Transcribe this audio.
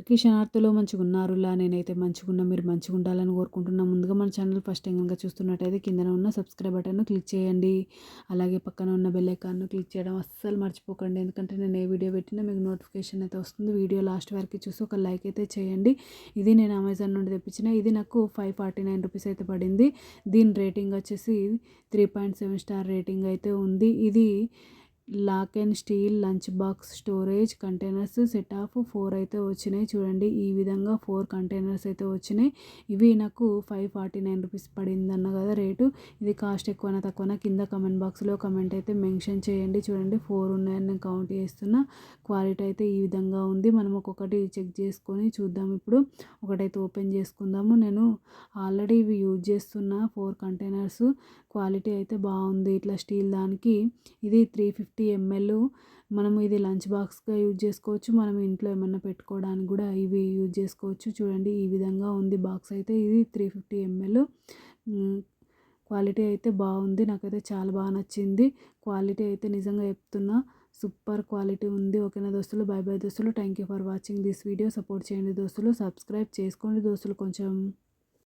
అందరికీ శనార్థులు మంచిగున్నారులా నేనైతే మంచిగున్నా. మీరు మంచిగుండాలని కోరుకుంటున్నా. ముందుగా మన ఛానల్ ఫస్ట్ టైం కనుక చూస్తున్నట్టయితే కిందన ఉన్న సబ్స్క్రైబ్ బటన్ను క్లిక్ చేయండి. అలాగే పక్కన ఉన్న బెల్ ఐకాన్ను క్లిక్ చేయడం అస్సలు మర్చిపోకండి. ఎందుకంటే నేను ఏ వీడియో పెట్టినా మీకు నోటిఫికేషన్ అయితే వస్తుంది. వీడియో లాస్ట్ వరకు చూసి ఒక లైక్ అయితే చేయండి. ఇది నేను అమెజాన్ నుండి తెప్పించిన. ఇది నాకు 549 రూపీస్ అయితే పడింది. దీని రేటింగ్ వచ్చేసి 3.7 స్టార్ రేటింగ్ అయితే ఉంది. ఇది lock and steel lunch box storage containers set of 4 అయితే వచ్చినాయి. చూడండి ఈ విధంగా 4 కంటైనర్స్ అయితే వచ్చినాయి. ఇవి నాకు 549 రూపీస్ పడింది అన్న కదా రేటు. ఇది కాస్ట్ ఎక్కువనా తక్కువనా కింద కమెంట్ బాక్స్లో కమెంట్ అయితే మెన్షన్ చేయండి. చూడండి 4 ఉన్నాయని నేను కౌంట్ చేస్తున్నా. క్వాలిటీ అయితే ఈ విధంగా ఉంది. మనం ఒక్కొక్కటి చెక్ చేసుకొని చూద్దాం. ఇప్పుడు ఒకటైతే ఓపెన్ చేసుకుందాము. నేను ఆల్రెడీ ఇవి యూజ్ చేస్తున్న 4 కంటైనర్స్. క్వాలిటీ అయితే బాగుంది. ఇట్లా స్టీల్ దానికి ఇది 350 ml. మనం ఇది లంచ్ బాక్స్గా యూజ్ చేసుకోవచ్చు. మనం ఇంట్లో ఏమన్నా పెట్టుకోవడానికి కూడా ఇవి యూజ్ చేసుకోవచ్చు. చూడండి ఈ విధంగా ఉంది బాక్స్ అయితే. ఇది 350 ml. క్వాలిటీ అయితే బాగుంది. నాకైతే చాలా బాగా నచ్చింది. క్వాలిటీ అయితే నిజంగా చెప్తున్నా సూపర్ క్వాలిటీ ఉంది. ఓకేనా దోస్తులు, బై బై దోస్తులు. Thank you for watching this video. Support చేయండి దోస్తులు, సబ్స్క్రైబ్ చేసుకోండి దోస్తులు కొంచెం.